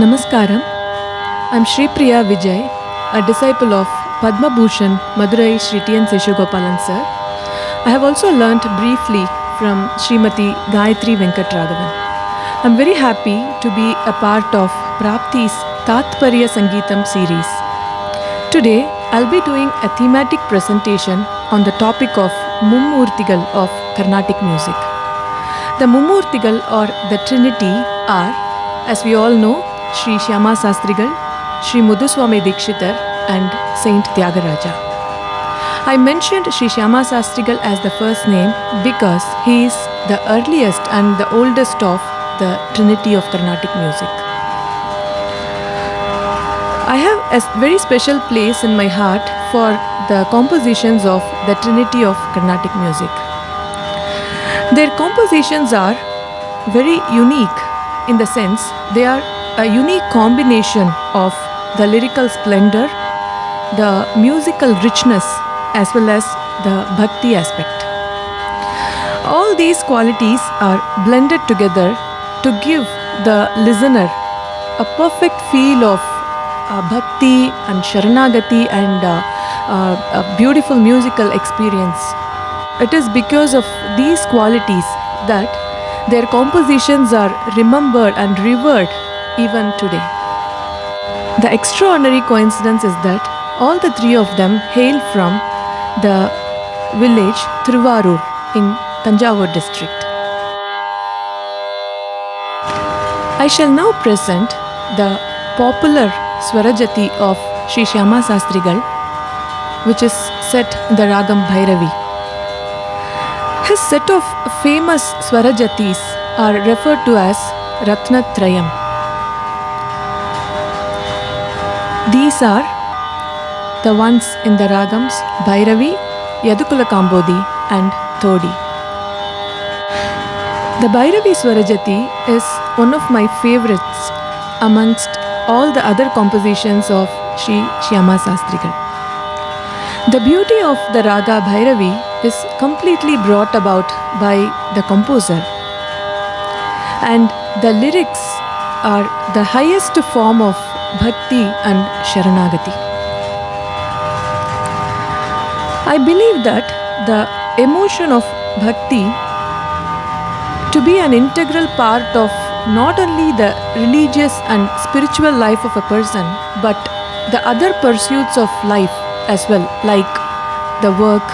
Namaskaram. I'm Sripriya Vijay, a disciple of Padma Bhushan Madurai Sri T.N. Seshagopalan sir. I have also learnt briefly from Srimati Gayatri Venkatraghavan. I'm very happy to be a part of Praapthi's Tatparya Sangeetham series. Today, I'll be doing a thematic presentation on the topic of Mumoorthigal of Carnatic music. The Mumoorthigal or the Trinity are, as we all know, Sri Shyama Sastrigal, Sri Muthuswami Dikshitar and Saint Tyagaraja. I mentioned Sri Shyama Sastrigal as the first name because he is the earliest and the oldest of the Trinity of Carnatic music. I have a very special place in my heart for the compositions of the Trinity of Carnatic music. Their compositions are very unique in the sense they are a unique combination of the lyrical splendor, the musical richness as well as the bhakti aspect. All these qualities are blended together to give the listener a perfect feel of bhakti and sharanagati and a beautiful musical experience. It is because of these qualities that their compositions are remembered and revered even today. The extraordinary coincidence is that all the three of them hail from the village Thiruvarur in Tanjavur district. I shall now present the popular Swarajati of Sri Shyama Sastrigal, which is set in the Ragam Bhairavi. His set of famous Swarajatis are referred to as Ratnatrayam. These are the ones in the Ragams Bhairavi, Yadukula Kambodi and Thodi. The Bhairavi Swarajati is one of my favorites amongst all the other compositions of Sri Shyama Sastrigal. The beauty of the Raga Bhairavi is completely brought about by the composer, and the lyrics are the highest form of bhakti and sharanagati. I believe that the emotion of bhakti to be an integral part of not only the religious and spiritual life of a person, but the other pursuits of life as well, like the work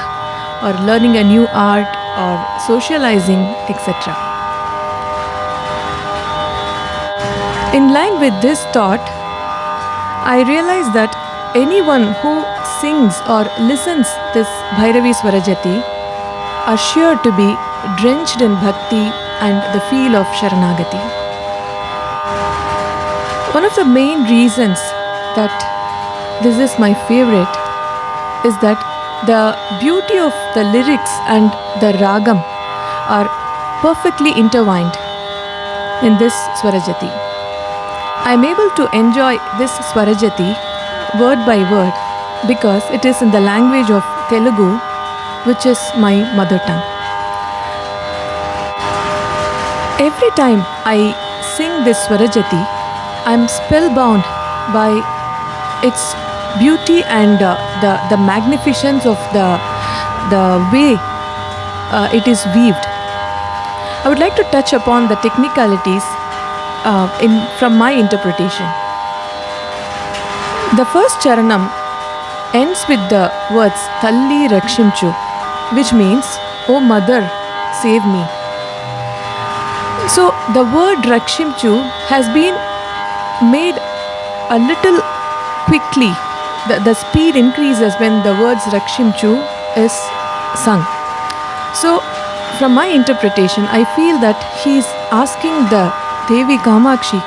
or learning a new art or socializing, etc. In line with this thought, I realize that anyone who sings or listens this Bhairavi Swarajati are sure to be drenched in bhakti and the feel of sharanagati. One of the main reasons that this is my favorite is that the beauty of the lyrics and the ragam are perfectly intertwined in this Swarajati. I am able to enjoy this Swarajati word by word because it is in the language of Telugu, which is my mother tongue. Every time I sing this Swarajati, I am spellbound by its beauty and the magnificence of the way it is weaved. I would like to touch upon the technicalities from my interpretation. The first charanam ends with the words Talli Rakshimchu, which means, "O Mother, save me." So the word Rakshimchu has been made a little quickly. The speed increases when the words Rakshimchu is sung. So from my interpretation, I feel that he is asking the Devi Kamakshi,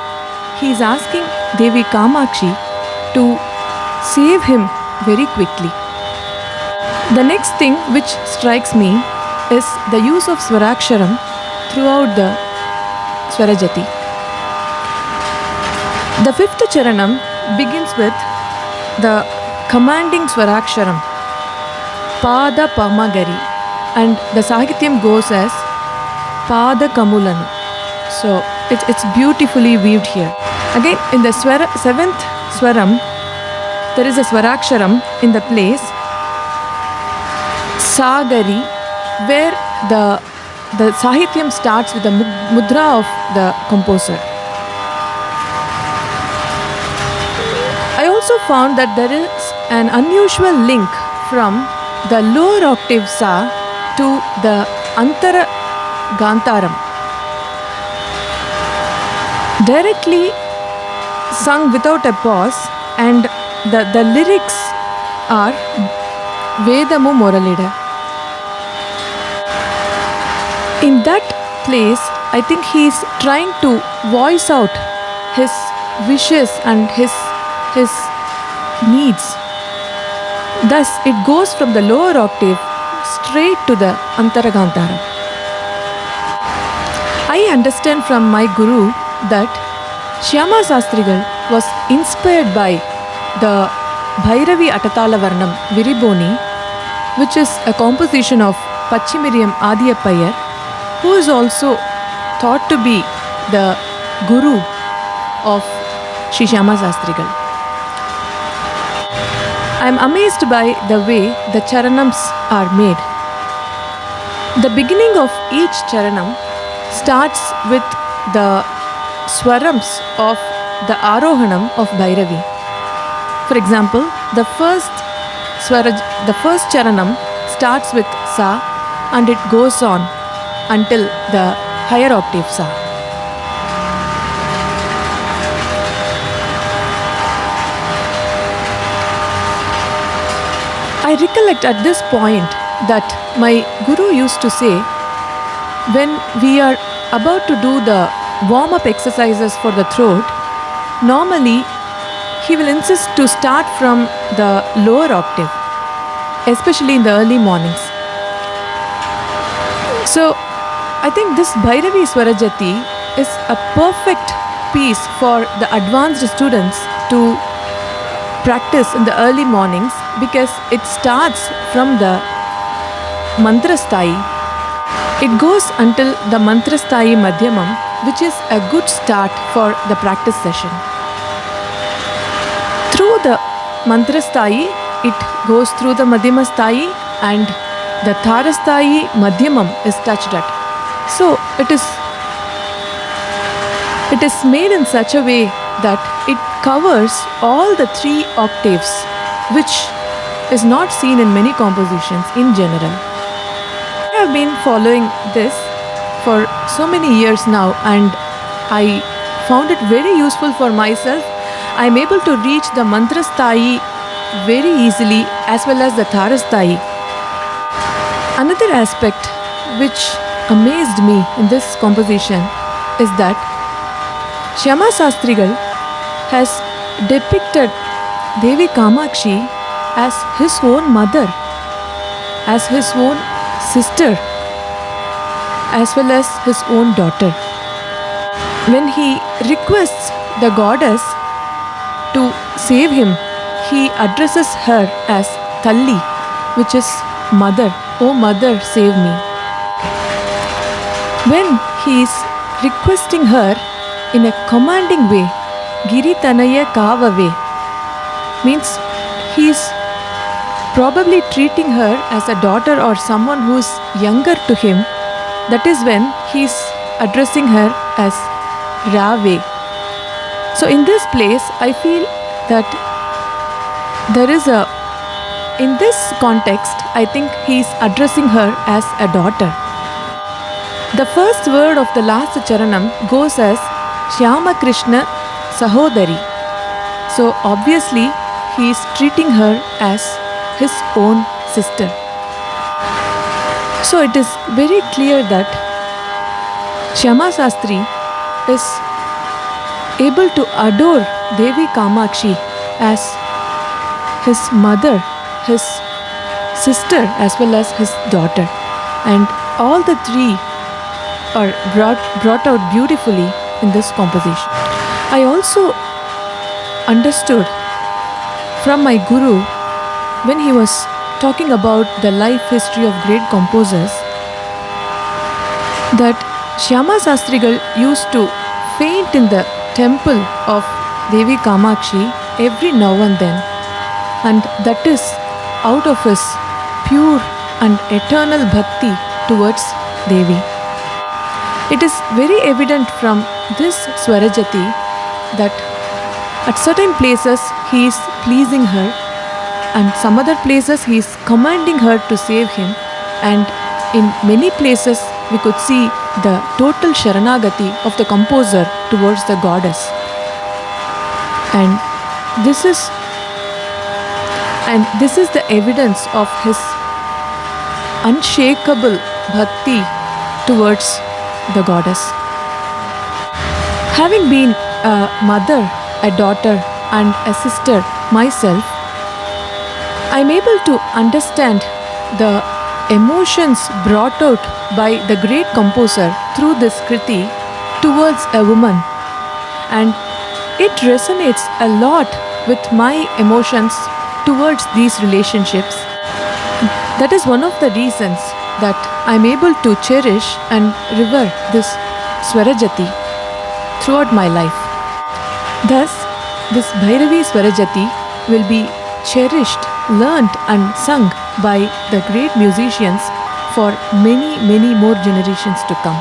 he is asking Devi Kamakshi to save him very quickly. The next thing which strikes me is the use of Swaraksharam throughout the Swarajati. The fifth charanam begins with the commanding Swaraksharam, Pada Pamagari, and the Sahityam goes as Pada Kamulanu. So it's beautifully weaved here. Again, in the seventh swaram, there is a swaraksharam in the place Sagari, where the Sahityam starts with the mudra of the composer. I also found that there is an unusual link from the lower octave Sa to the Antara Gantaram. Directly sung without a pause, and the lyrics are Vedamu Moralida. In that place, I think he is trying to voice out his wishes and his needs. Thus, it goes from the lower octave straight to the Antaragantara. I understand from my guru that Shyama Sastrigal was inspired by the Bhairavi Atatala Varnam Viriboni, which is a composition of Pachimiriyam Adiyappayar, who is also thought to be the guru of Sri Shyama Sastrigal. I am amazed by the way the charanams are made. The beginning of each charanam starts with the swarams of the Arohanam of Bhairavi. For example, the first charanam starts with Sa and it goes on until the higher octave Sa. I recollect at this point that my guru used to say, when we are about to do the warm-up exercises for the throat, normally he will insist to start from the lower octave, especially in the early mornings. So I think this Bhairavi Swarajati is a perfect piece for the advanced students to practice in the early mornings, because it starts from the mantra sthayi. It goes until the mantra sthayi madhyamam, which is a good start for the practice session. Through the mantra sthayi, it goes through the madhyama sthayi, and the thara sthayi madhyamam is touched at. So it is made in such a way that it covers all the 3 octaves, which is not seen in many compositions in general. I have been following this for so many years now, and I found it very useful for myself. I am able to reach the mantra sthayi very easily, as well as the thara sthayi. Another aspect which amazed me in this composition is that Shyama Sastrigal has depicted Devi Kamakshi as his own mother, as his own sister, as well as his own daughter. When he requests the goddess to save him, he addresses her as Talli, which is mother. Oh mother, save me. When he is requesting her in a commanding way, Giri Tanaya Kavave, means he is probably treating her as a daughter or someone who is younger to him. That is when he is addressing her as Rave. So in this place, I feel that in this context, I think he is addressing her as a daughter. The first word of the last charanam goes as Shyama Krishna Sahodari. So obviously he is treating her as his own sister. So it is very clear that Shyama Sastri is able to adore Devi Kamakshi as his mother, his sister, as well as his daughter. And all the 3 are brought out beautifully in this composition. I also understood from my guru, when he was talking about the life history of great composers, that Shyama Sastrigal used to faint in the temple of Devi Kamakshi every now and then, and that is out of his pure and eternal bhakti towards Devi. It is very evident from this Swarajati that at certain places he is pleasing her, and some other places he is commanding her to save him, and in many places we could see the total Sharanagati of the composer towards the goddess. And this is the evidence of his unshakable bhakti towards the goddess. Having been a mother, a daughter, and a sister myself, I am able to understand the emotions brought out by the great composer through this Kriti towards a woman, and it resonates a lot with my emotions towards these relationships. That is one of the reasons that I am able to cherish and revere this Swarajati throughout my life. Thus, this Bhairavi Swarajati will be cherished, learnt and sung by the great musicians for many, many more generations to come.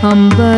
Amba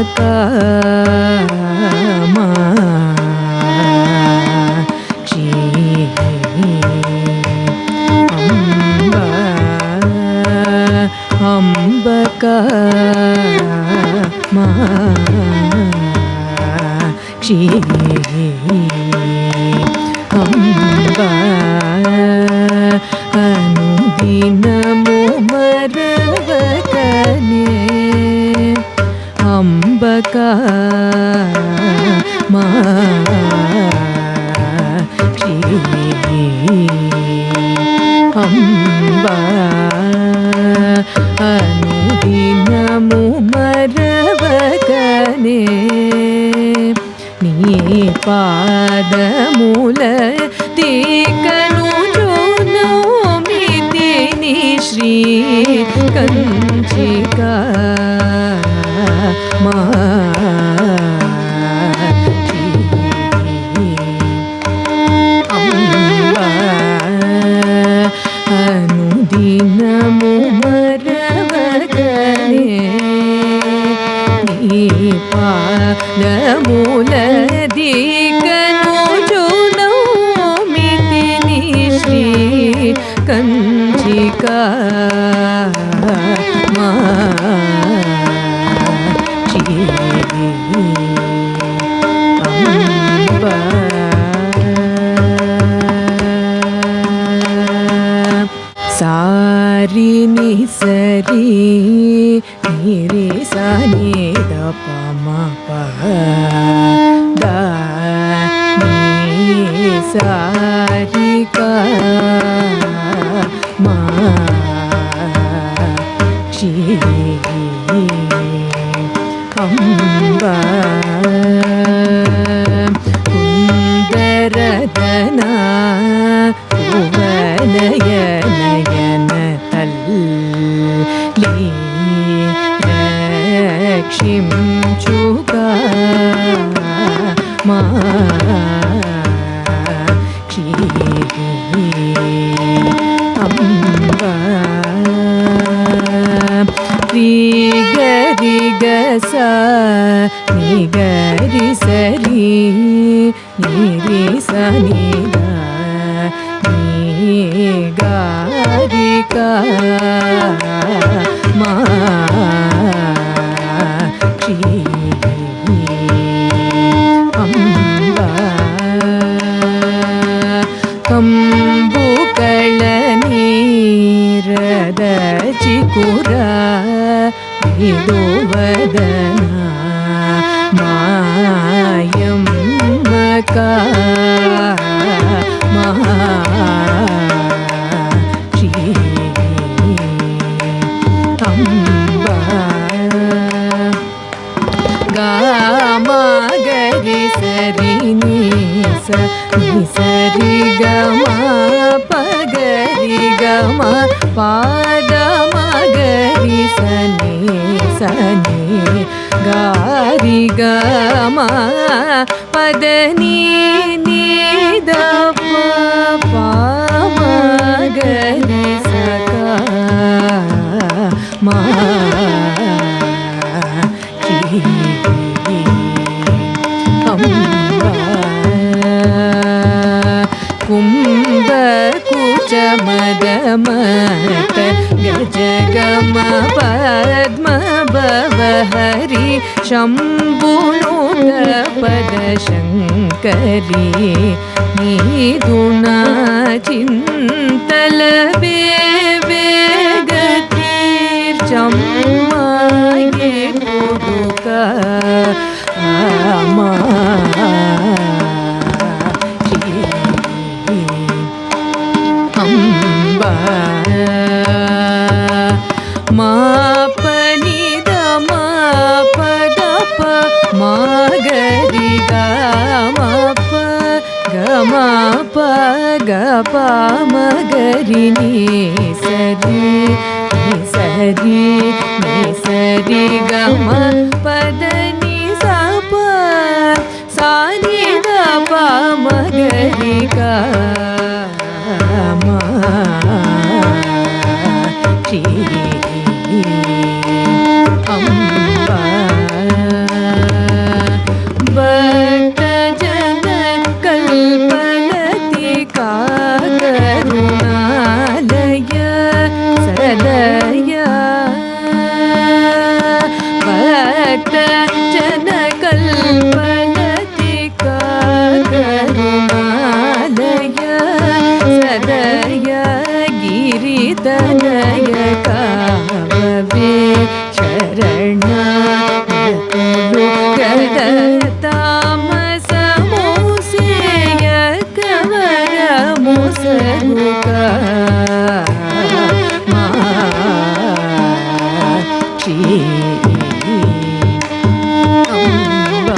gari sari ni re sa ni da ni gari ka ma chi amba ಕಂಬು ಕಳನೀರದ ಚಿಕುರ ಇದು ವದನ ಮಾಯಮ್ಮಕ ಮಹಾಕ್ಷಿ ಅಂಬ ಗಾಮ ಗರಿ ಸರಿ ನೀಸ ಸರಿ ಗಮ ಪಗರಿ ಗಮ ಪಾದ ಮಗರಿ ಸನಿ ಸನಿ ಗಾರಿ ಗಮ ಪದ ನೀ ದ ಪ ಮಗರಿ ಸಕ ಮಾ ಕುಂಭ ಕುಚ ಮದ ಮತ ಗಜ ಗಮ ಪದ್ಮ ಭವ ಹರಿ ಶಂಭುನುತ ಪದ ಶಂಕರಿ ನೀದುಣ ಚಿಂತಲ ಬೇಗತೀರ್ ಚಮ್ಮಾಗೆ ಕುಡುಕ ಆಮ ಅಂಬ ಮಾಪನಿ ದ ಮಾಪದ ಪ ಮಾಗರಿ ಗಮಪ ಗಮಪ ಗಪ ಮಗರಿ ನೀ ಸರಿ ಸರಿ ಸರಿ ಗಮ ಪದ ನೀ ಸಪ ಸಾನಿ ದ ಪ ಮಗರಿ ಗ ಅಂಬ ಭಕ್ತ ಜನ ಕಲ್ಪಲತಿ ಕರುಣಾಲಯ ಸದಯ ಭಕ್ತ ಜನ ಕಲ್ಪಲತಿ ಕರುಣಾಲಯ ಸದಯ ಗಿರಿತನಯ ಕಾವೇ ಶರಣ ಗದ ತಾಮಸ ಮೂಸೆಯ ಕವರ ಮುಸಗುಕ ಮಾಕ್ಷಿ ಅಂಬ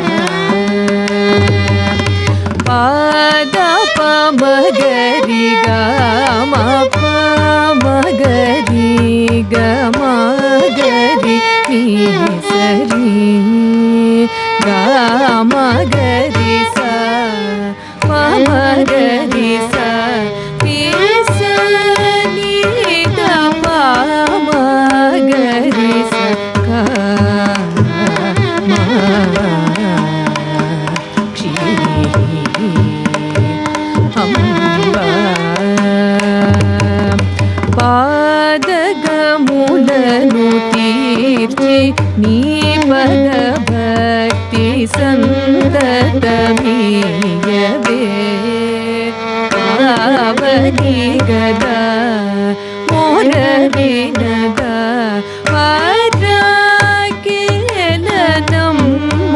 ಪಾದ ಪ ಮಗರಿ ಗಮ ಪ ಮಗರಿ ಗಮ ಗರಿ ನೀ ಸರಿ ಗಮ ಗರಿ ಸ ಪ ಮಗರಿ ಸ ನೀ ಸ ನೀ ದ ಪ ಮಗರಿ ಸ ಕ ಮ ಕ್ಷಿ ಅಂಬ ಪಾದಗಮೂಲನು ತೀರ್ಚಿ ನೀ ಪದ ಭಕ್ತಿ ಸಂತತಮೀಯವೇ ಪಾವನಿ ಗದ ಮೋರ ವಿನದ ವಾರಾಕೇಲ ನಮ್ಮ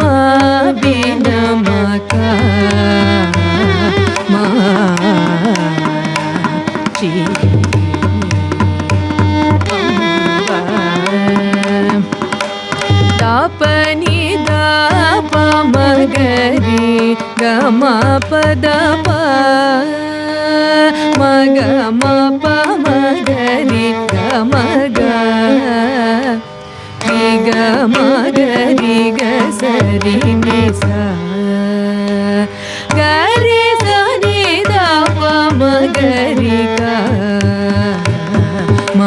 ಬಿನಮಕ ಮಾಕ್ಷಿ ತಾಪನಿ ದಾಪ ಮಗರಿ ಗಮ ಪದ ಪ ಮಗ ಮ ಪ ಮಗರಿ ಗಮ ಗ ರಿ ಗ ಮಗರಿ ಗ ಸರಿ ನಿ ಸ ಗರಿ ಸರಿ ದಾಪ ಮಗರಿ ಗ ಮ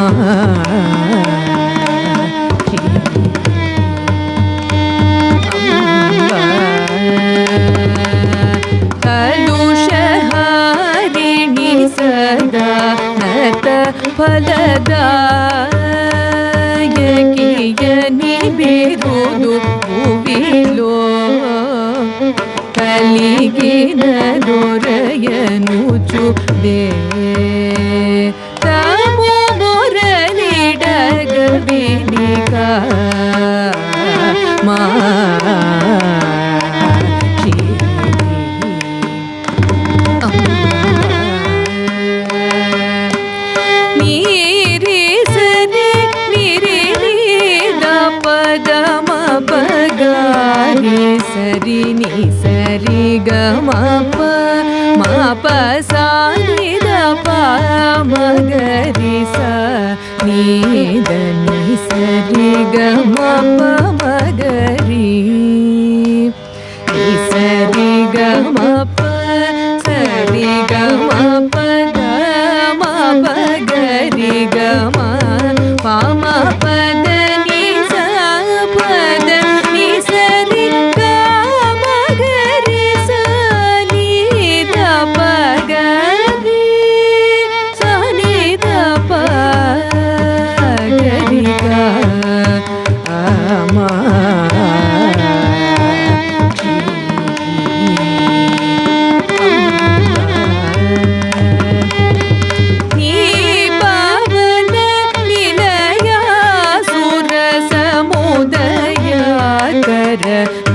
ಅಂಬ ಫಲದಾಯಕಿಯನಿ ಬಿರುದು ಭುವಿಲೋ ಕಲಿಗಿನ ದೊರೆಯನು ಚುಬೆ ತಮು ಮೊರಲಿಡಗಬಿನಿಕ ಮಾ ಸರಿ ನಿ ಸರಿ ಗ ಮಪ ಮಪ ಸಾನಿ ದ ಪ ಮಗರಿ ಸ ನೀ ದ ನಿ ಸರಿ ಗ ಮಪ ಮಗರಿ ನಿ ಸರಿ ಗ ಮಪ ಸರಿ ಗ ಮಪ ಗ ಮಪ ಗರಿ ಗ ಮ ಪ ಮ ಪದ ನಿ ಸ ಪದ ನಿ ಸರಿ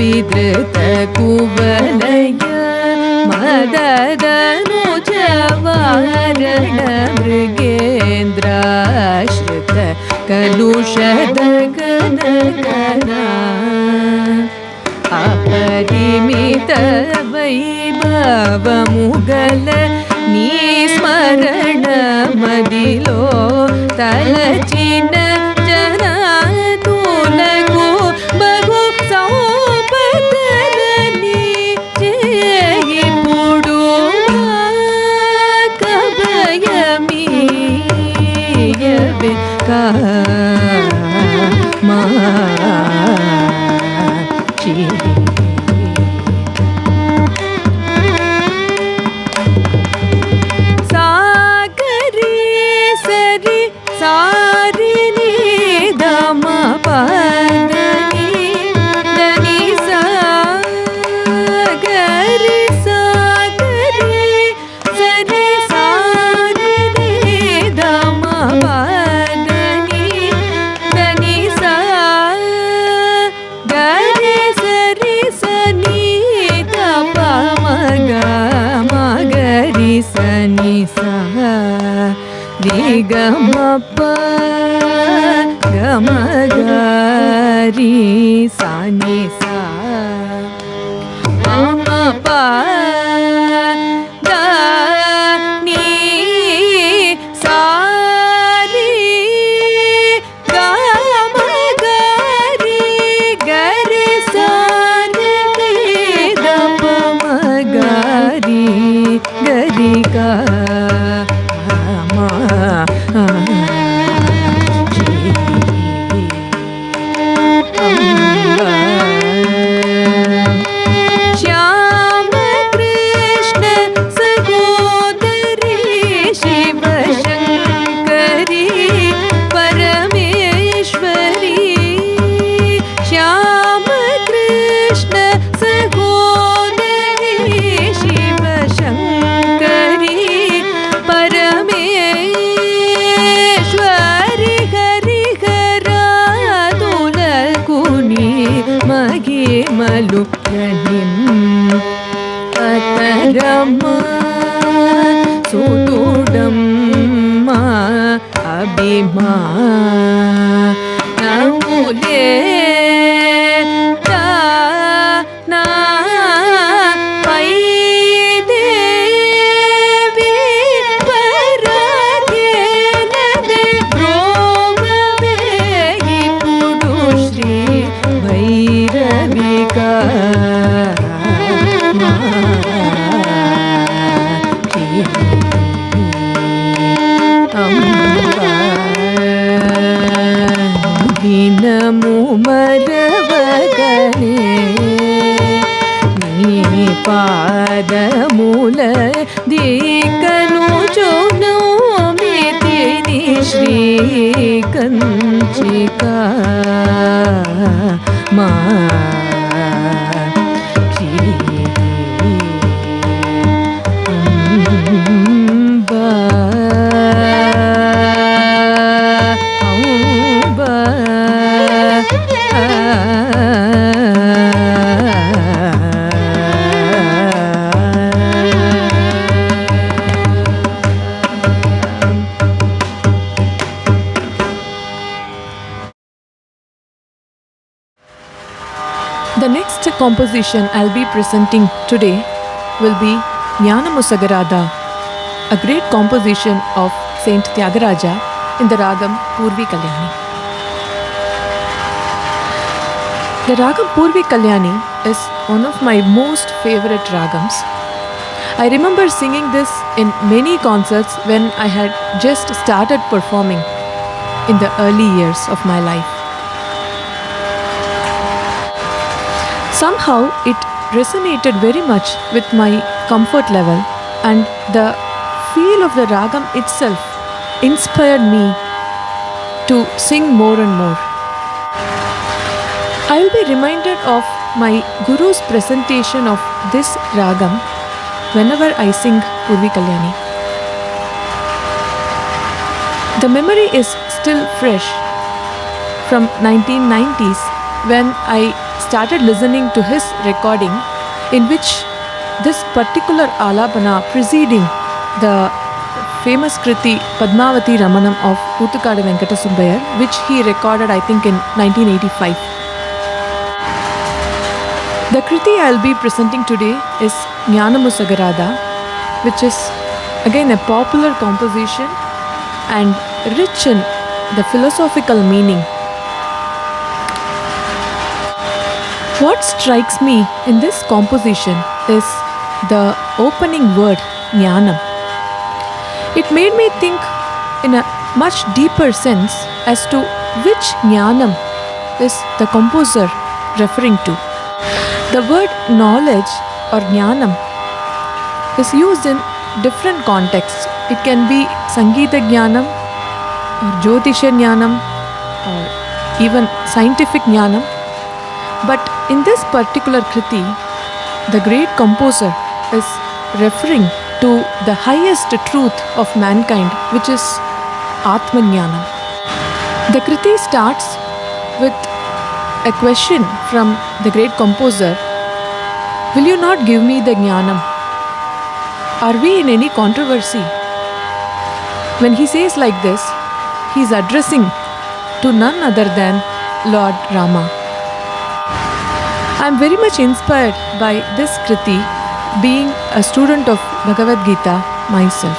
ವಿಧೃತ ಕುವಲಯ ಮದದನು ಜವಾರಣ ಮೃಗೇಂದ್ರಾಶ್ರಿತ ಕಲುಷದ ಕನಕನ ಅಪರಿಮಿತ ವೈಭವ ಮುಗಲ ನೀ ಸ್ಮರಣ ಮದಿಲೋ ತಲಚಿನ ಜನ ತುಲಗು ಬಗು ಸೌಪದನಿ ಜಯಿ ಪುಡು ಕಭಯಮೀಯವೆ ಕಾ ಮಾ ಸಾಗರಿ ಸರಿ ಸಾರಿ ನೀ ದಮ ಪದನಿ ದನಿ ಸಾಗರಿ ಸಾಗರಿ ಸರಿ ಸಾರಿ ನೀ ದಮ ಪದನಿ ದನಿ ಸಾ ಗರಿ ಸರಿ ಸನಿ ತಪ ಮಗ ಮಗರಿ ಸನಿ ಸಹ ರಿ ಗ ಮ ಪ ಗ ಮ ಗ ರಿ ಸನಿ ಸಾ ಮ ಮ ಪ ಗ ನೀ ಸಾ ರಿ ಗ ಮ ಗ ರಿ ಗ ರಿ ಸಾ ರಿ ದ ಪ ಮ ಗ ರಿ ಗ ರಿ ಗ ಮ ಶ್ಯಾಮ ಕೃಷ್ಣ ಸಹೋದರಿ ಶಿವ ಶಂಕರಿ ಪರಮೇಶ್ವರಿ ಶ್ಯಾಮ ಕೃಷ್ಣ ಸಹೋದರಿ ಶಿವ ಶಂಕರಿ ಪರಮೇಶ್ವರಿ ಹರಿಹರ ತುಲಕುನಿ ಮಗಿ ಮಲು ಅತರಮ ಸುದುಡಮ್ಮ ಅಭಿಮಾ ನಮುಲೇ ನಾ ಪೈ ದೇವಿ ಪರಗೇನದೆ ಬ್ರೋಮವೇ ಇಪುಡು ಶ್ರೀ ಭೈರವಿಕಾ ದಿನಮು ಮರವಗನೆ ನೀ ಪಾದ ಮೂಲ ದಿಕ್ಕನು ಚೋನೋ ಮಿತಿನಿ ಶ್ರೀ चंचिका मा The next composition I'll be presenting today will be Jnanamusagarada, a great composition of Saint Tyagaraja in the Ragam Purvi Kalyani. The Ragam Purvi Kalyani is one of my most favorite ragams. I remember singing this in many concerts when I had just started performing in the early years of my life. Somehow it resonated very much with my comfort level, and the feel of the ragam itself inspired me to sing more and more. I will be reminded of my Guru's presentation of this ragam whenever I sing Purvi Kalyani. The memory is still fresh from 1990s when I started listening to his recording, in which this particular alapana preceding the famous Kriti Padmavati Ramanam of Oothukadu Venkata Subbayar, which he recorded I think in 1985. The Kriti I'll be presenting today is Jnanamusagarada, which is again a popular composition and rich in the philosophical meaning. What strikes me in this composition is the opening word Jnanam. It made me think in a much deeper sense as to which Jnanam is the composer referring to. The word knowledge or Jnanam is used in different contexts. It can be Sangeeta Jnanam or Jyotisha Jnanam or even scientific Jnanam. But in this particular Kriti, the great composer is referring to the highest truth of mankind, which is Atmajnanam. The Kriti starts with a question from the great composer: will you not give me the Jnanam? Are we in any controversy? When he says like this, he is addressing to none other than Lord Rama. I am very much inspired by this Kriti, being a student of Bhagavad Gita myself.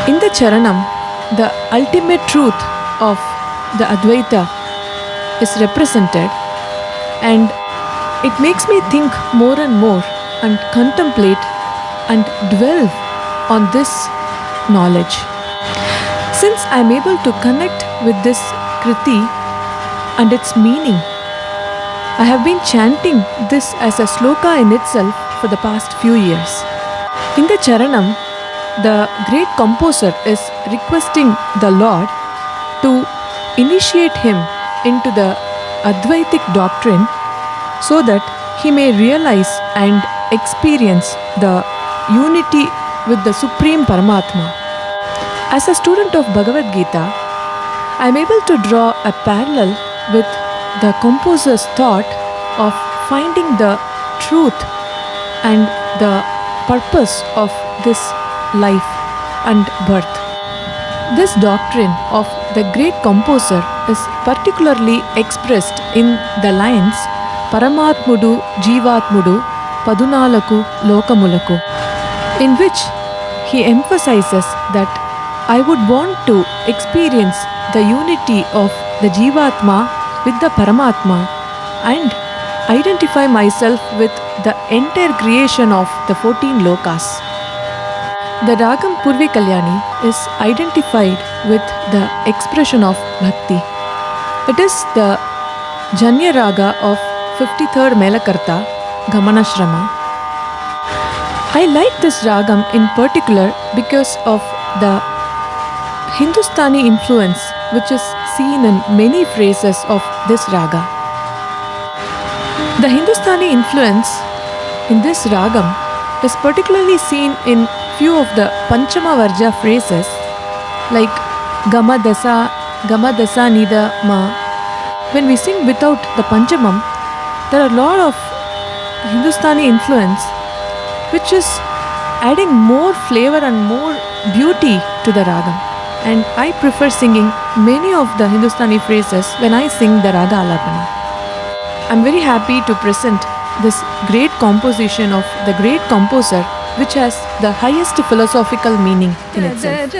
In the Charanam, the ultimate truth of the Advaita is represented, and it makes me think more and more and contemplate and dwell on this knowledge. Since I am able to connect with this Kriti and its meaning, I have been chanting this as a sloka in itself for the past few years. In the Charanam, the great composer is requesting the Lord to initiate him into the Advaitic doctrine so that he may realize and experience the unity with the Supreme Paramatma. As a student of Bhagavad Gita, I am able to draw a parallel with the composer's thought of finding the truth and the purpose of this life and birth. This doctrine of the great composer is particularly expressed in the lines Paramatmudu Jeevatmudu Padunalaku Lokamulaku, in which he emphasizes that I would want to experience the unity of the Jeevatma with the Paramatma and identify myself with the entire creation of the 14 lokas. The Ragam Purvi Kalyani is identified with the expression of Bhakti. It is the Janya Raga of 53rd Melakarta, Gamanashrama. I like this Ragam in particular because of the Hindustani influence which is seen in many phrases of this raga. The Hindustani influence in this ragam is particularly seen in few of the Panchama Varja phrases like Gama Dasa, Nida Ma. When we sing without the Panchamam, there are a lot of Hindustani influence which is adding more flavor and more beauty to the ragam. And I prefer singing many of the Hindustani phrases when I sing the Raga Alapana. I'm very happy to present this great composition of the great composer which has the highest philosophical meaning in itself.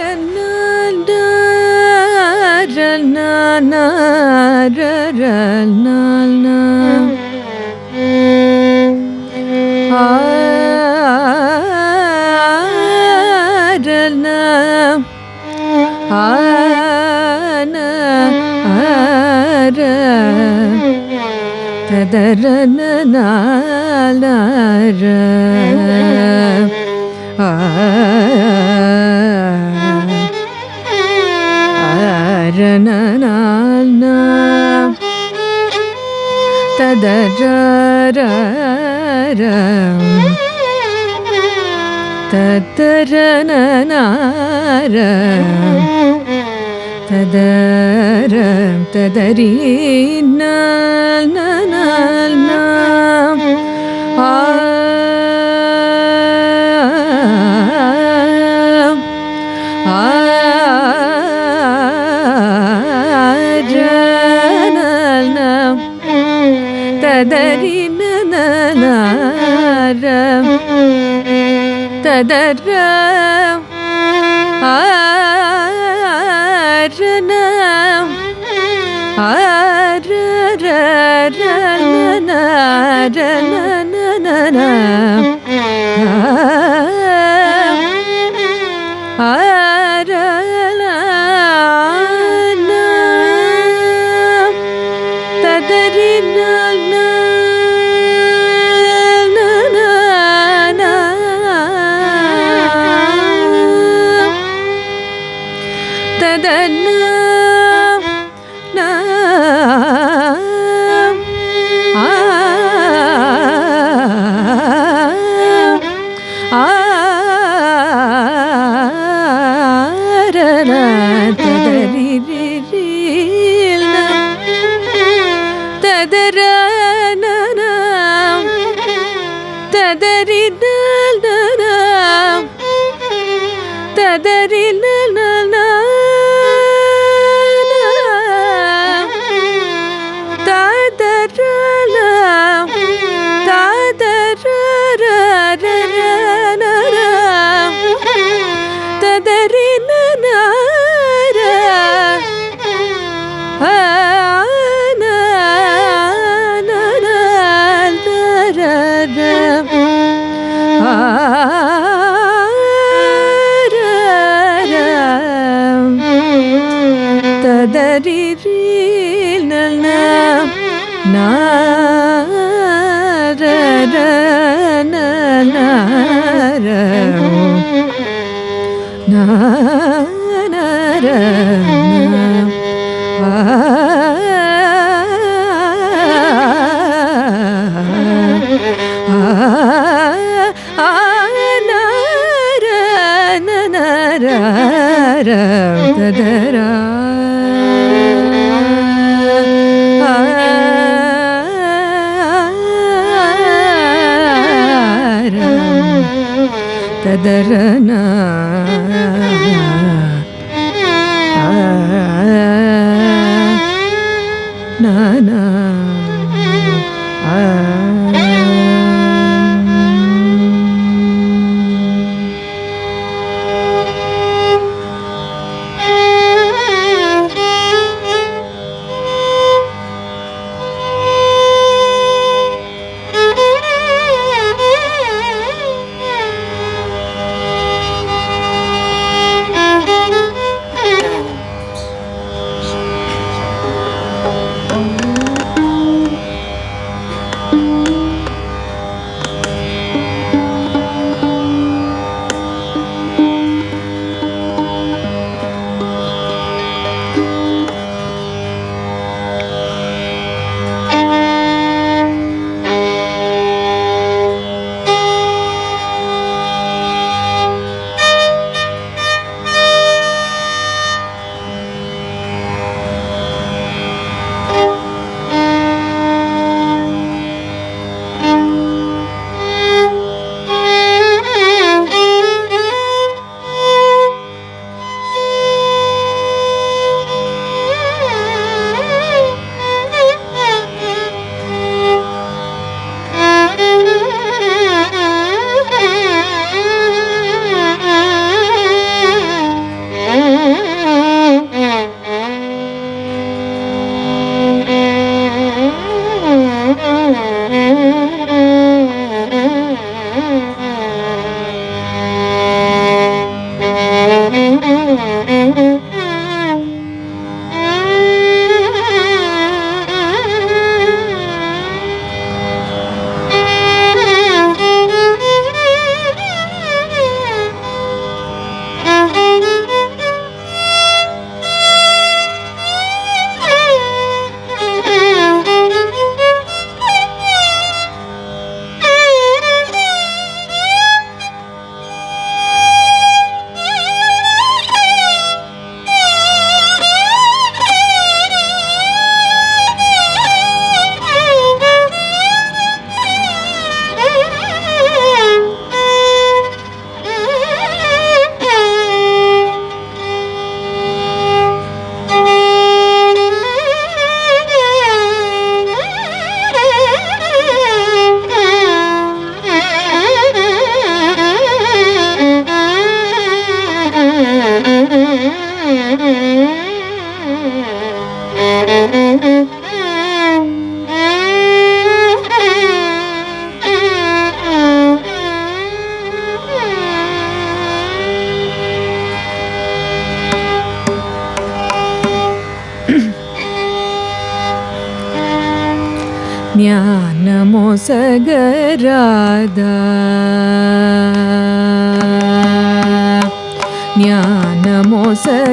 ಜ್ಞಾನಮೊಸಗರಾದ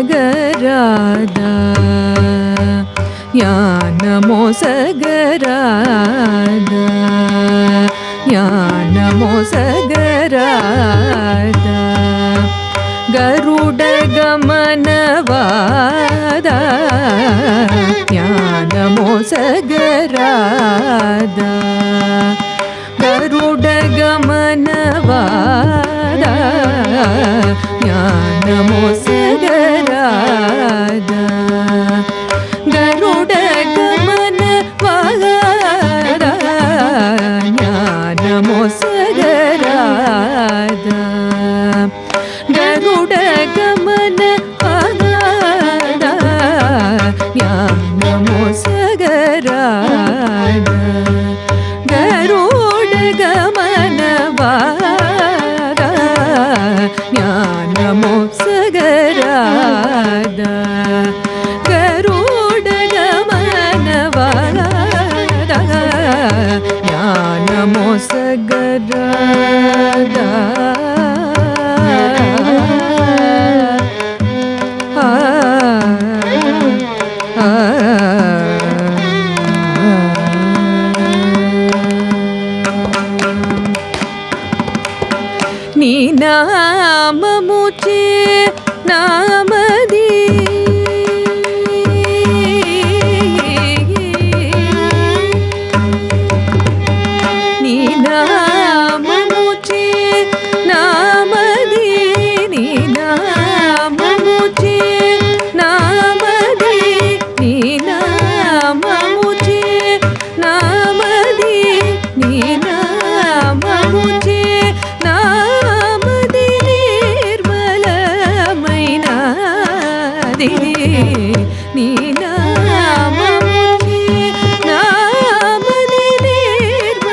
ಜ್ಞಾನಮೊಸಗರಾದ ಜ್ಞಾನಮೊಸಗರಾದ ಜ್ಞಾನಮೊಸಗರಾದ Garuda ಗಮನವಾದ ಜ್ಞಾನಮೊಸಗರಾದ Garuda ಗಮನವಾದ ಜ್ಞಾನಮೊಸಗರಾದ Garuda ಗಮನವಾದ ಜ್ಞಾನಮೊಸಗರಾದ Garuda ಗಮನವಾದ ಜ್ಞಾನಮೊಸಗರಾದ Garuda ಗಮನವಾದ ಜ್ಞಾನಮೊಸಗರಾದ Garuda ಗಮನವಾದ ಜ್ಞಾನಮೊಸಗರಾದ నీ నామముచే నామది నీ నామముచే నామది నీ నామముచే నామది నీ నామముచే నామది నీ నామముచే నామది నిర్మలమైనది నీ నామముచే నామది నిర్మలమైనది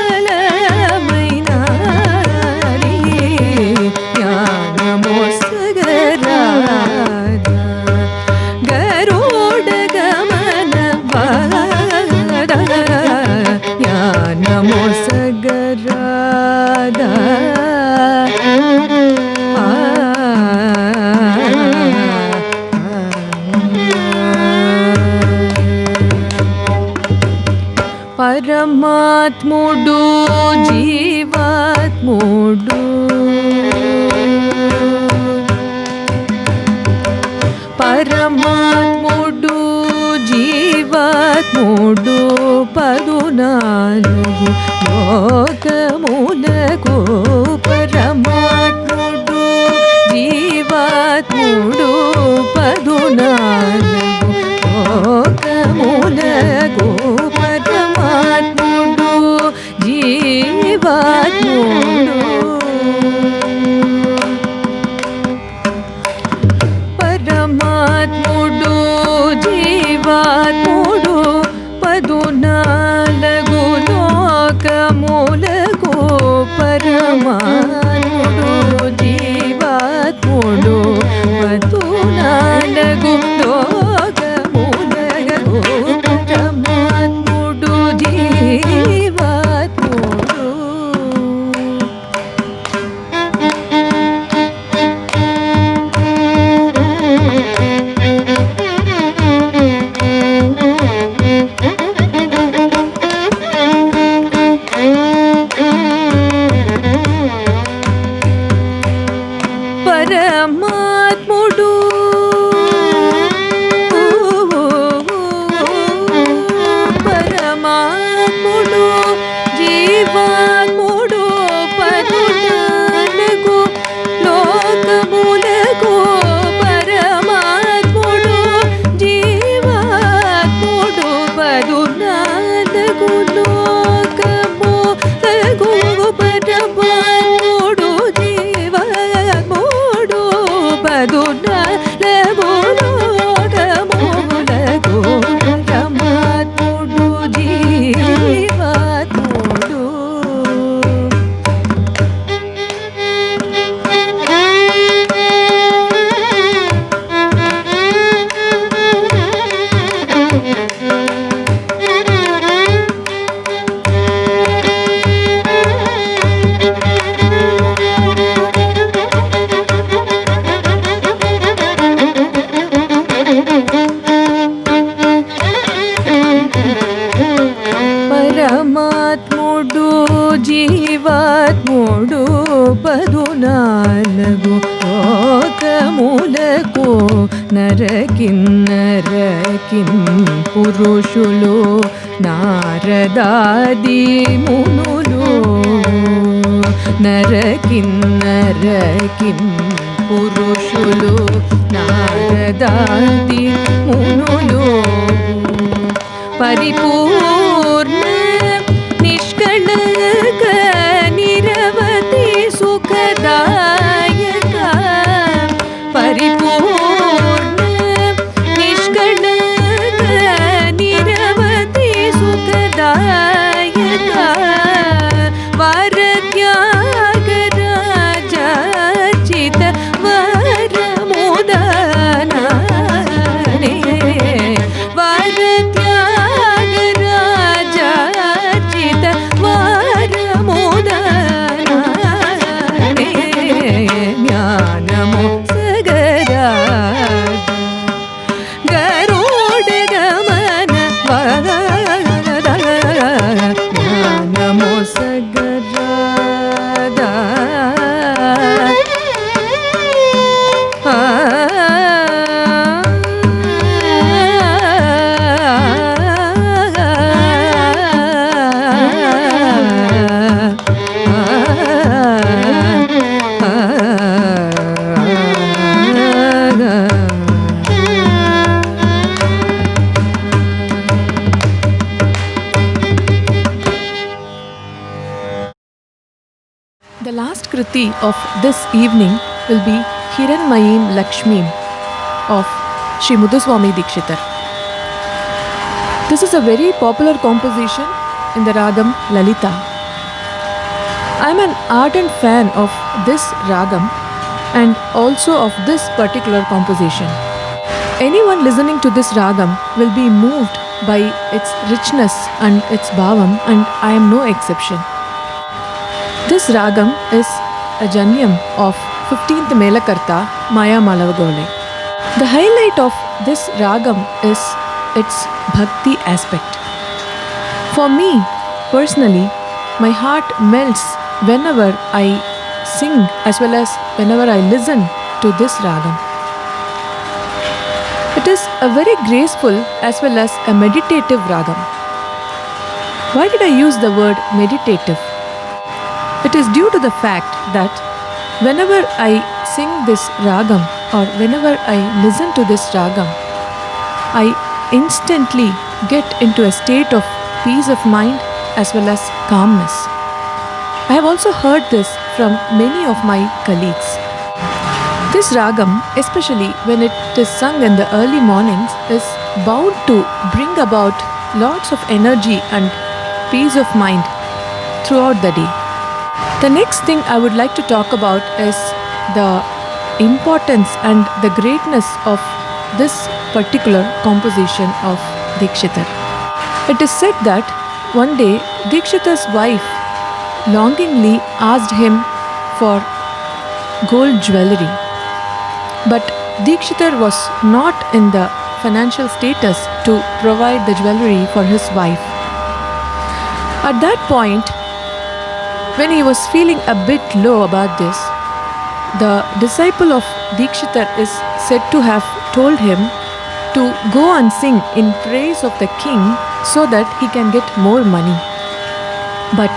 జ్ఞానమొసగరాద గరుడ గమనవాద జ్ఞానమొసగరాద పరమాత్ముడు జీవాత్ముడు పరమాత్ముడు జీవాత్ముడు పదునాలుగు లోకములకు పరమాత్ముడు జీవాత్ముడు పదునాలుగు లోకములకు పరమాత్ముడు జీవాత్ముడు పరమాత్ముడు జీవాత్ముడు పదునాలుగు లోకములకు పరమాత్ముడు జీవాత్ముడు పదునాలుగు లోకములకు పరమాత్ముడు జీవాత్ముడు పరమాత్ముడు పరమాత్ముడు జీవాత్ముడు పదునాలుగు లోకములకు పరమాత్ముడు జీవాత్ముడు పదునాలుగు లోకములకు పరమాత్ముడు జీవాత్ముడు మూడు పదునాలుగు లోకములకు నరకిన్నరకిం పురుషులు నారదాది మునులు నరకిన్నరకిం పురుషులు నారదాది మునులు పరిపూర్ణ నిష్కళంక నిరవధి సుఖదాయక పరిపూర్ణ నిష్కళంక నిరవధి సుఖదాయక వరత్యాగరాజార్చిత వరముదనానే వరత్యాగరాజార్చిత వరముదనానే జ్ఞానము సగరా గరుడ గమన జ్ఞానము సగరాద The last kriti of this evening will be Hiranmayim Lakshmim of Sri Muthuswami Dikshitar. This is a very popular composition in the ragam Lalita. I am an ardent fan of this ragam and also of this particular composition. Anyone listening to this ragam will be moved by its richness and its bhavam, and I am no exception. This ragam is a janyam of 15th Melakarta Maya Malavagole. The highlight of this ragam is its bhakti aspect. For me, personally, my heart melts whenever I sing as well as whenever I listen to this ragam. It is a very graceful as well as a meditative ragam. Why did I use the word meditative? It is due to the fact that whenever I sing this ragam or whenever I listen to this ragam, I instantly get into a state of peace of mind as well as calmness. I have also heard this from many of my colleagues. This ragam, especially when it is sung in the early mornings, is bound to bring about lots of energy and peace of mind throughout the day. The next thing I would like to talk about is the importance and the greatness of this particular composition of Dikshitar. It is said that one day Dikshitar's wife longingly asked him for gold jewelry, but Dikshitar was not in the financial status to provide the jewelry for his wife. At that point, when he was feeling a bit low about this, the disciple of Dikshitar is said to have told him to go and sing in praise of the king so that he can get more money. But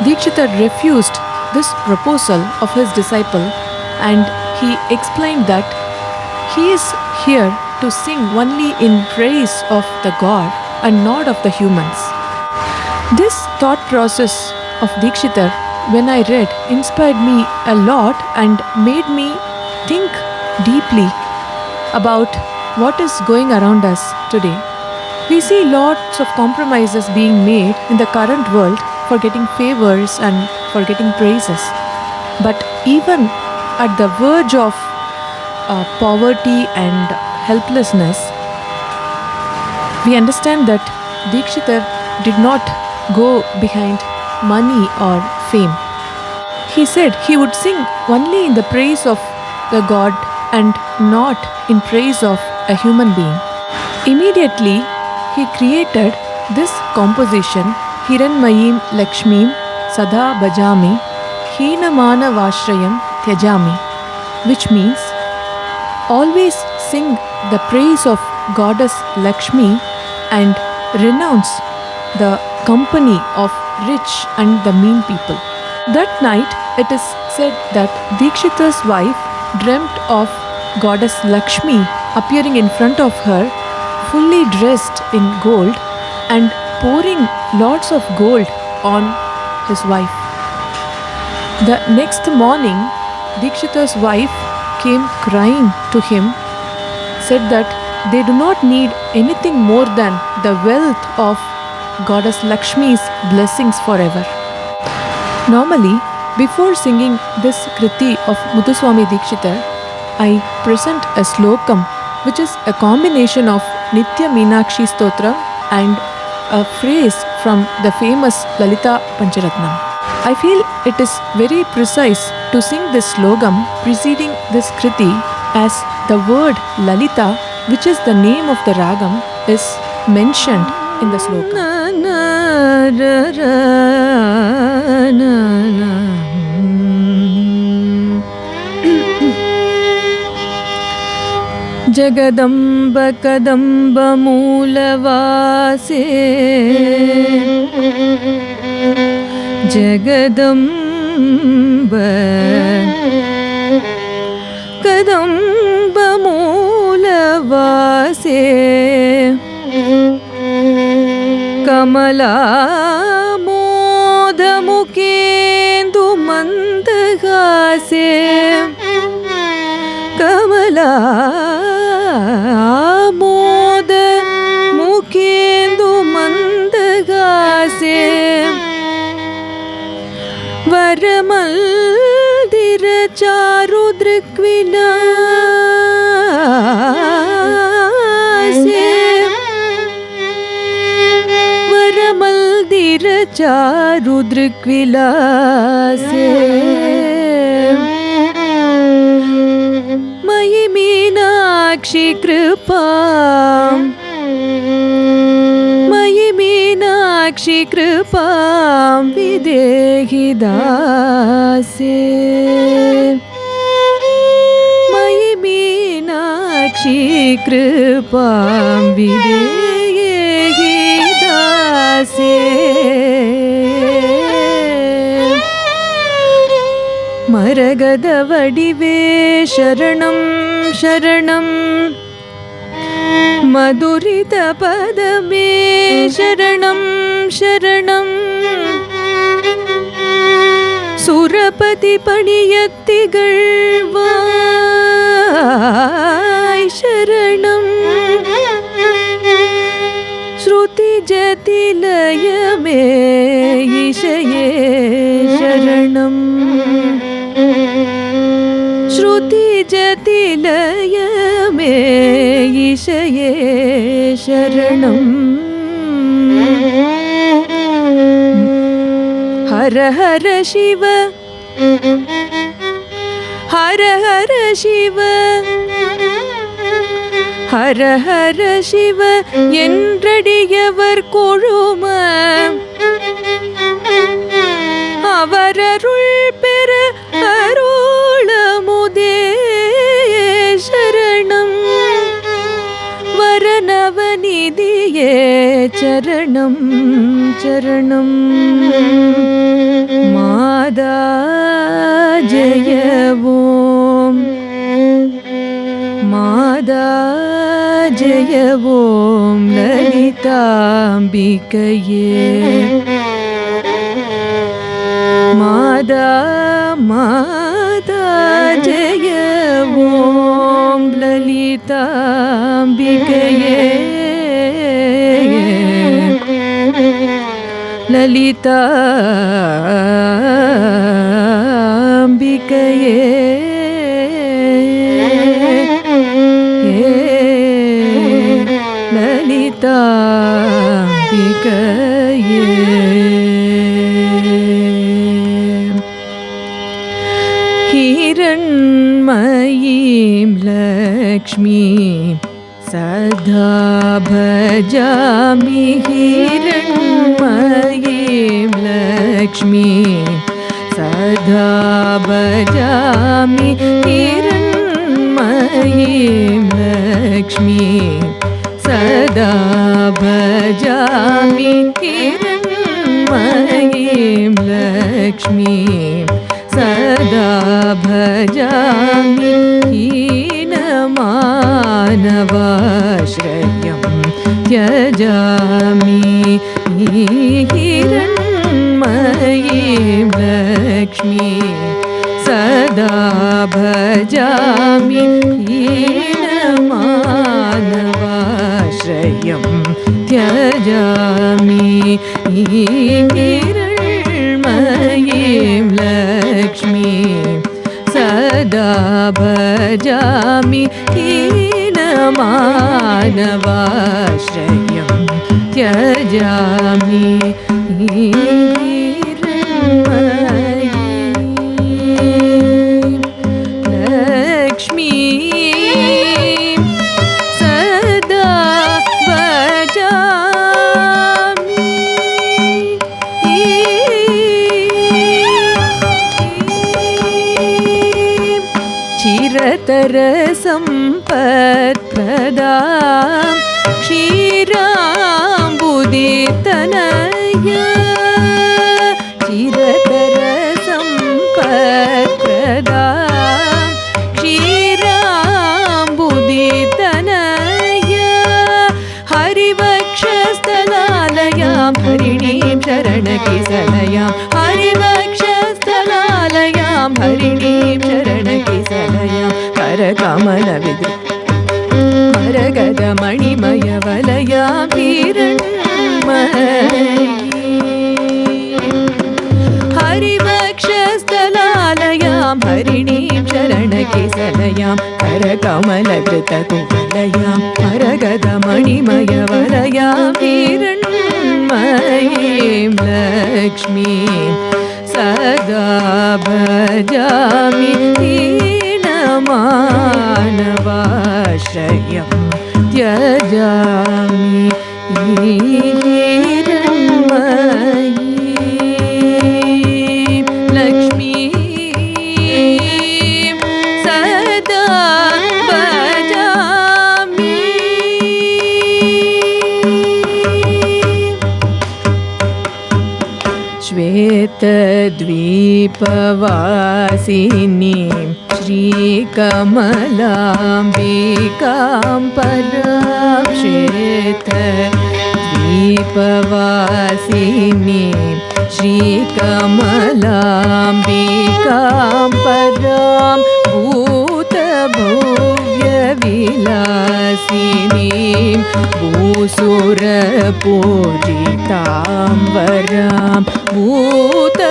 Dikshitar refused this proposal of his disciple, and he explained that he is here to sing only in praise of the God and not of the humans. This thought process of Dikshitar, when I read, inspired me a lot and made me think deeply about what is going around us today. We see lots of compromises being made in the current world for getting favors and for getting praises. But even at the verge of poverty and helplessness, we understand that Dikshitar did not go behind money or fame. He said he would sing only in the praise of the God and not in praise of a human being. Immediately, he created this composition, Hiranmayim Lakshmim Sada Bhajami, Heenamana Vashrayam Tyajami, which means always sing the praise of Goddess Lakshmi and renounce the company of rich and the mean people. That night, it is said that Dikshita's wife dreamt of Goddess Lakshmi appearing in front of her, fully dressed in gold and pouring lots of gold on his wife. The next morning, Dikshita's wife came crying to him, said that they do not need anything more than the wealth of Goddess Lakshmi's blessings forever. Normally, before singing this Kriti of Muthuswami Dikshita, I present a slokam which is a combination of Nitya Meenakshi Stotra and a phrase from the famous Lalita Pancharatnam. I feel it is very precise to sing this slogam preceding this Kriti, as the word Lalita, which is the name of the ragam, is mentioned in the slokam. Jagadamba kadamba moolavase, Jagadamba kadamba moolavase, Kamala moda mukendu mandagase, Kamala moda mukendu mandagase, Varamaldira charudrikvilase, Varamaldira charudrikvilase, Mayi Meenakshi Kripam, Mayi Meenakshi Kripam Videhi Dase, Mayi Meenakshi Kripam Videhi Dase, Maragada Vadive Sharanam Sharanam, Madhurita Padame Sharanam Sharanam, Surapati Paniyattigalvai Sharanam, Shruti Jatilayame Ishaye Sharanam, Shruti Jatilayame Ishaye Sharanam, Hara Hara Shiva, Hara Hara Shiva, Hara Hara Shiva என்றடியவர் கொழும, அவரருள் பெற அருளமுதே சரணம், வரணவநிதியே சரணம் சரணம், மாதா ஜெய ஓம், மாதா ஜெய ஓம் லலிதாம்பிகையே, மாதா மாதா ஜெய ஓம் லலிதாம்பிகையே, லலிதாம்பிகையே, லலிதாம்பிகையே. हिरण्मयीं लक्ष्मीं सदा भजामि, हिरण्मयीं लक्ष्मीं सदा भजामि हिरण्मयीं लक्ष्मीं सदा भजामि हिरण्मयीं लक्ष्मीं सदा भजामि हीनमानवाश्रयं त्यजामि हिरण्मयीं लक्ष्मीं सदा भजामि हीनमानवाश्रयं त्यजामि हिरण्मयीं लक्ष्मीं सदा भजामि हीनमानवाश्रयं त्यजामि हिरण्मयीं लक्ष्मीं सदा भजामि चिरतरसम्पत्प्रदां क्षीराम्बुधितनया चिरतरसम्पत्प्रदां क्षीराम्बुधितनया हरिवक्षस्थलालयां हरिणीं शरणकिसलयां हरिवक्षस्थलालयां हरिणीं शरणकिसलयां करकमलविद्रुम करगदमणिमयवलयां हिरण्मयीं हरिवक्षस्थलालयां हरिणीं शरणकिसलयां करकमलकृतकुवलयां करगदमणिमयवलयां हिरण्मयीं लक्ष्मीं सदा भजामि हीनमानवाश्रयं त्यजामि हिरण्मयीं लक्ष्मीं सदा भजामि श्वेतद्वीपवासिनीं श्रीकमलाम्बिकां परां श्वेतद्वीपवासिनीं श्रीकमलाम्बिकां परां भूतभव्यविलासिनीं भूसुरपूजितां वरां भूतभव्यविलासिनीं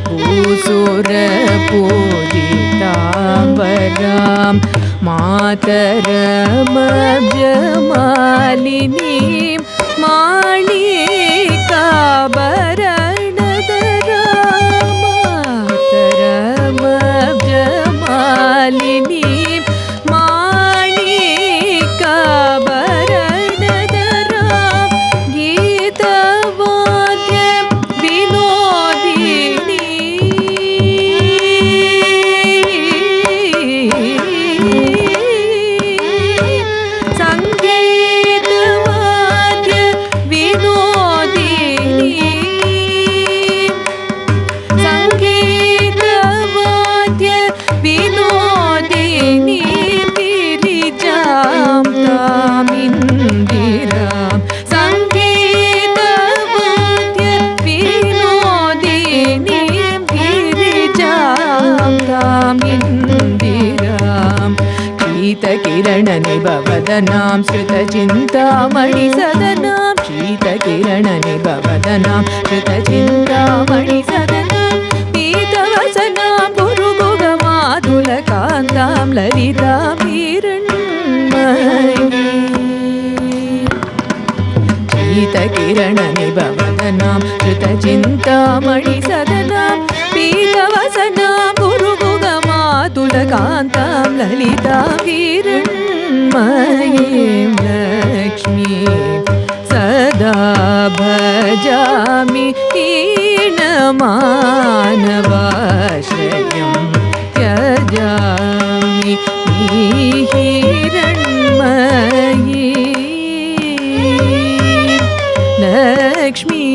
भूसुरपूजितां वरां मातरमब्जमालिनीं माणिकाभरणधरां मातरमब्जमालिनीं माणिकाभरणधरां गीतवाद्य विनोदिनी संगीतवाद्य विनोदिनी संगीतवाद्य विनोदिनी गिरिजां तामिन्दिरां संगीतवाद्य विनोदिनी गिरिजां तामिन्दिरां शीतकिरणनिभवदनां श्रुतचिन्तामणिसदनां शीतकिरणनिभवदनां श्रुतचिन्तामणिसदनां पीतवसनां पुरुगुगमातुलकान्तां ललितां हिरण्मयीं शीतकिरणनिभवदनां श्रुतचिन्तामणिसदनां पीतवसनां पुरुगुगमातुलकान्तां ललितां हिरण्मयीं लक्ष्मीं सदा भजामि हीनमानवाश्रयं त्यजामि हिरण्मयी लक्ष्मी